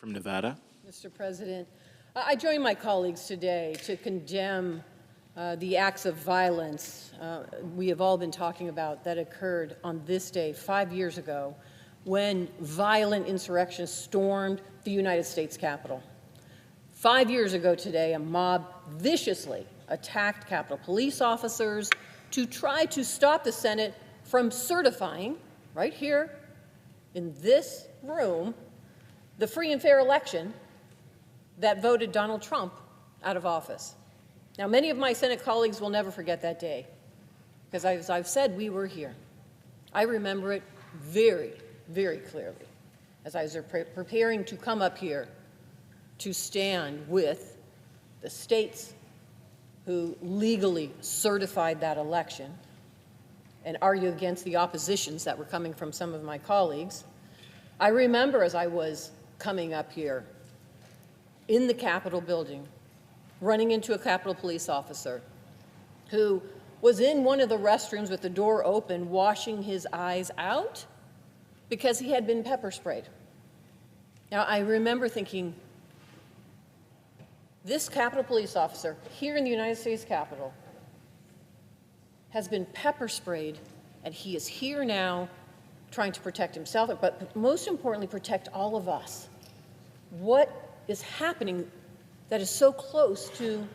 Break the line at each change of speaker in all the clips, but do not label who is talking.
from Nevada.
Mr. President, I join my colleagues today to condemn the acts of violence we have all been talking about that occurred on this day 5 years ago when violent insurrectionists stormed the United States Capitol. 5 years ago today, a mob viciously attacked Capitol police officers to try to stop the Senate from certifying, right here in this room, the free and fair election that voted Donald Trump out of office. Now, many of my Senate colleagues will never forget that day, because as I've said, we were here. I remember it very, very clearly as I was preparing to come up here to stand with the states who legally certified that election and argue against the oppositions that were coming from some of my colleagues. I remember as I was coming up here in the Capitol building, running into a Capitol police officer who was in one of the restrooms with the door open, washing his eyes out because he had been pepper sprayed. Now, I remember thinking, this Capitol police officer here in the United States Capitol has been pepper sprayed, and he is here now trying to protect himself, but most importantly, protect all of us. What is happening that is so close to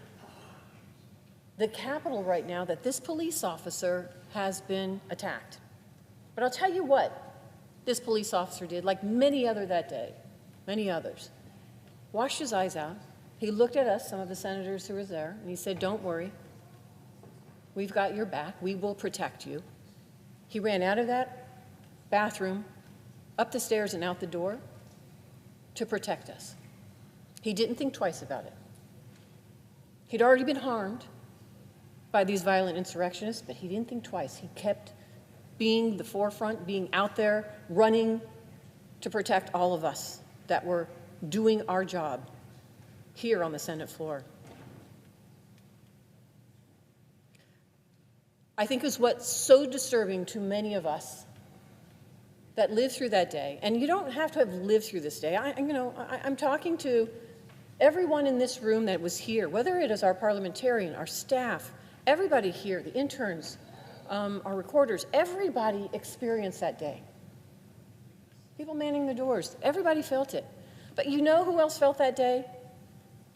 the Capitol right now that this police officer has been attacked? But I'll tell you what this police officer did, like many others that day, many others, washed his eyes out. He looked at us, some of the senators who were there, and he said, "Don't worry. We've got your back. We will protect you." He ran out of that bathroom, up the stairs and out the door to protect us. He didn't think twice about it. He'd already been harmed by these violent insurrectionists, but he didn't think twice. He kept being the forefront, being out there, running to protect all of us that were doing our job here on the Senate floor. I think is what's so disturbing to many of us that lived through that day. And you don't have to have lived through this day. I'm talking to everyone in this room that was here, whether it is our parliamentarian, our staff, everybody here, the interns, our recorders, everybody experienced that day. People manning the doors, everybody felt it. But you know who else felt that day?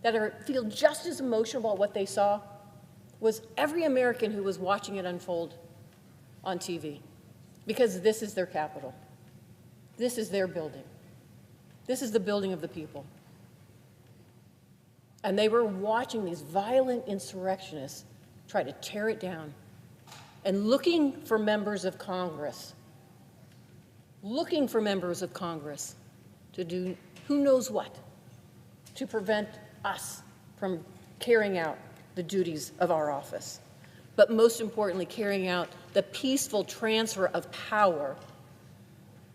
That feel just as emotional about what they saw? Was every American who was watching it unfold on TV. Because this is their capital. This is their building. This is the building of the people. And they were watching these violent insurrectionists try to tear it down and looking for members of Congress, to do who knows what to prevent us from carrying out the duties of our office, but most importantly, carrying out the peaceful transfer of power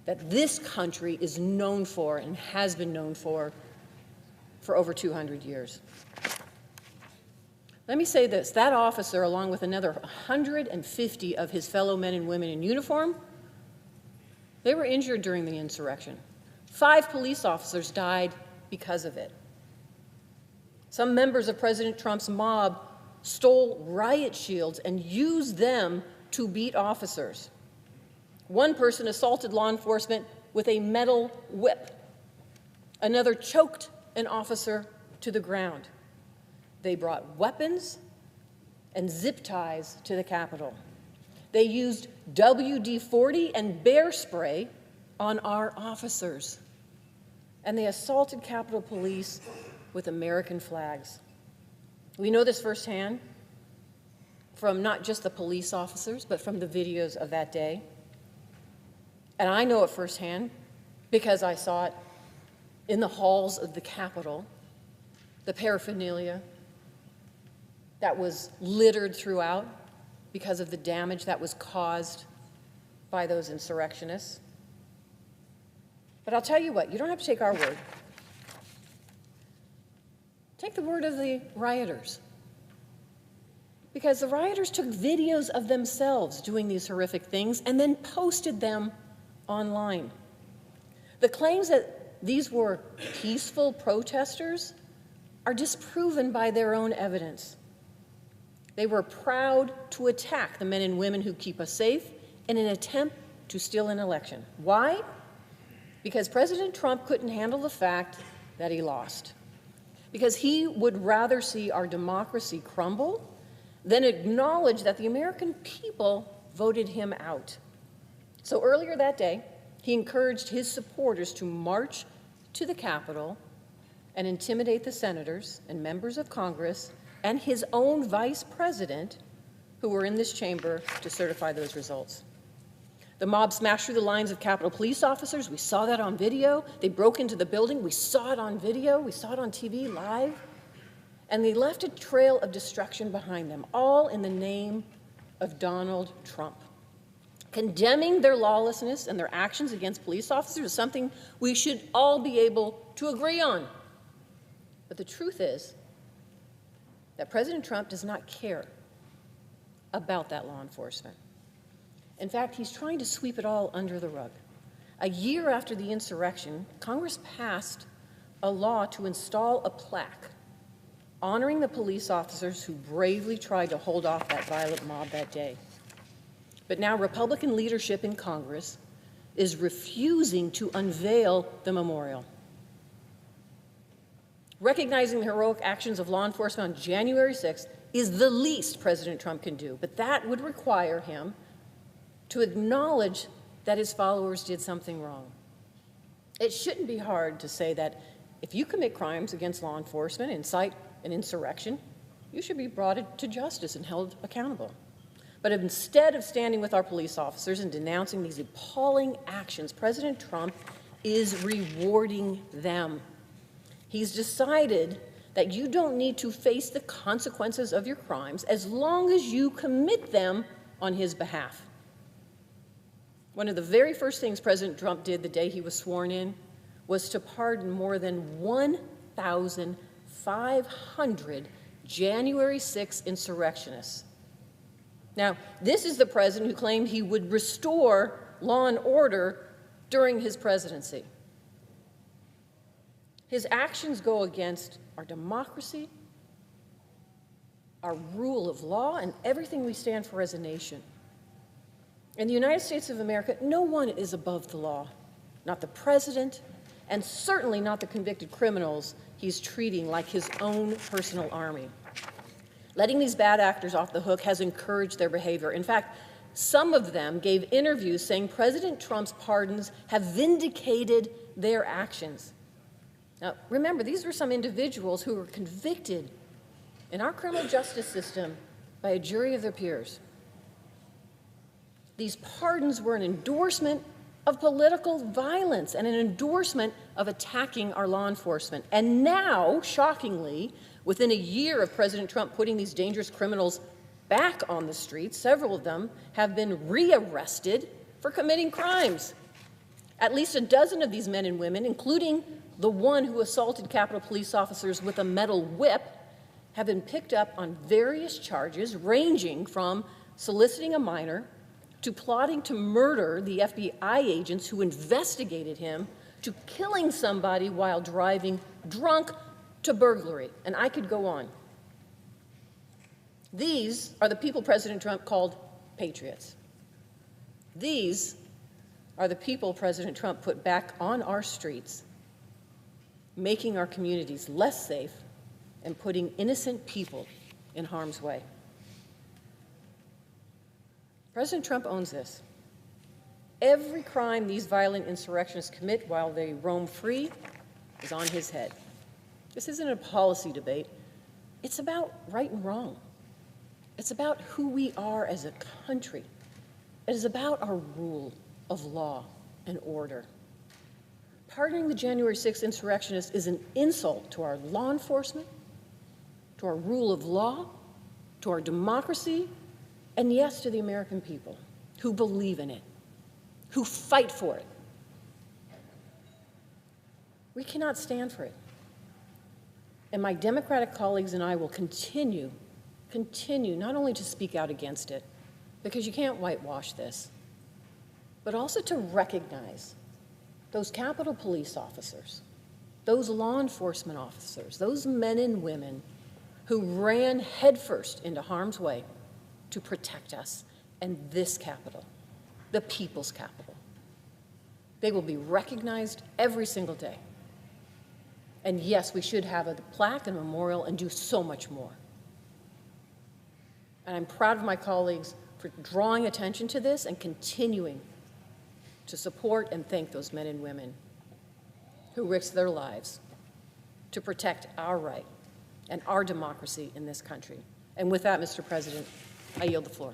that this country is known for and has been known for over 200 years. Let me say this, that officer, along with another 150 of his fellow men and women in uniform, they were injured during the insurrection. 5 police officers died because of it. Some members of President Trump's mob stole riot shields and used them to beat officers. One person assaulted law enforcement with a metal whip. Another choked an officer to the ground. They brought weapons and zip ties to the Capitol. They used WD-40 and bear spray on our officers. And they assaulted Capitol Police with American flags. We know this firsthand from not just the police officers, but from the videos of that day. And I know it firsthand because I saw it in the halls of the Capitol, the paraphernalia that was littered throughout because of the damage that was caused by those insurrectionists. But I'll tell you what, you don't have to take our word. Take the word of the rioters. Because the rioters took videos of themselves doing these horrific things and then posted them online. The claims that these were peaceful protesters are disproven by their own evidence. They were proud to attack the men and women who keep us safe in an attempt to steal an election. Why? Because President Trump couldn't handle the fact that he lost. Because he would rather see our democracy crumble than acknowledge that the American people voted him out. So earlier that day, he encouraged his supporters to march to the Capitol and intimidate the senators and members of Congress and his own vice president who were in this chamber to certify those results. The mob smashed through the lines of Capitol police officers. We saw that on video. They broke into the building. We saw it on video. We saw it on TV live. And they left a trail of destruction behind them, all in the name of Donald Trump. Condemning their lawlessness and their actions against police officers is something we should all be able to agree on. But the truth is that President Trump does not care about that law enforcement. In fact, he's trying to sweep it all under the rug. A year after the insurrection, Congress passed a law to install a plaque honoring the police officers who bravely tried to hold off that violent mob that day. But now Republican leadership in Congress is refusing to unveil the memorial. Recognizing the heroic actions of law enforcement on January 6th is the least President Trump can do, but that would require him to acknowledge that his followers did something wrong. It shouldn't be hard to say that if you commit crimes against law enforcement, incite an insurrection, you should be brought to justice and held accountable. But instead of standing with our police officers and denouncing these appalling actions, President Trump is rewarding them. He's decided that you don't need to face the consequences of your crimes as long as you commit them on his behalf. One of the very first things President Trump did the day he was sworn in was to pardon more than 1,500 January 6 insurrectionists. Now, this is the president who claimed he would restore law and order during his presidency. His actions go against our democracy, our rule of law, and everything we stand for as a nation. In the United States of America, no one is above the law, not the president, and certainly not the convicted criminals he's treating like his own personal army. Letting these bad actors off the hook has encouraged their behavior. In fact, some of them gave interviews saying President Trump's pardons have vindicated their actions. Now, remember, these were some individuals who were convicted in our criminal justice system by a jury of their peers. These pardons were an endorsement of political violence and an endorsement of attacking our law enforcement. And now, shockingly, within a year of President Trump putting these dangerous criminals back on the streets, several of them have been rearrested for committing crimes. At least a dozen of these men and women, including the one who assaulted Capitol police officers with a metal whip, have been picked up on various charges ranging from soliciting a minor to plotting to murder the FBI agents who investigated him to killing somebody while driving drunk to burglary. And I could go on. These are the people President Trump called patriots. These are the people President Trump put back on our streets, making our communities less safe and putting innocent people in harm's way. President Trump owns this. Every crime these violent insurrectionists commit while they roam free is on his head. This isn't a policy debate. It's about right and wrong. It's about who we are as a country. It is about our rule of law and order. Pardoning the January 6th insurrectionists is an insult to our law enforcement, to our rule of law, to our democracy, and yes, to the American people who believe in it, who fight for it. We cannot stand for it. And my Democratic colleagues and I will continue not only to speak out against it, because you can't whitewash this, but also to recognize those Capitol Police officers, those law enforcement officers, those men and women who ran headfirst into harm's way to protect us and this Capitol, the people's Capitol. They will be recognized every single day. And yes, we should have a plaque and memorial and do so much more. And I'm proud of my colleagues for drawing attention to this and continuing to support and thank those men and women who risked their lives to protect our right and our democracy in this country. And with that, Mr. President, I yield the floor.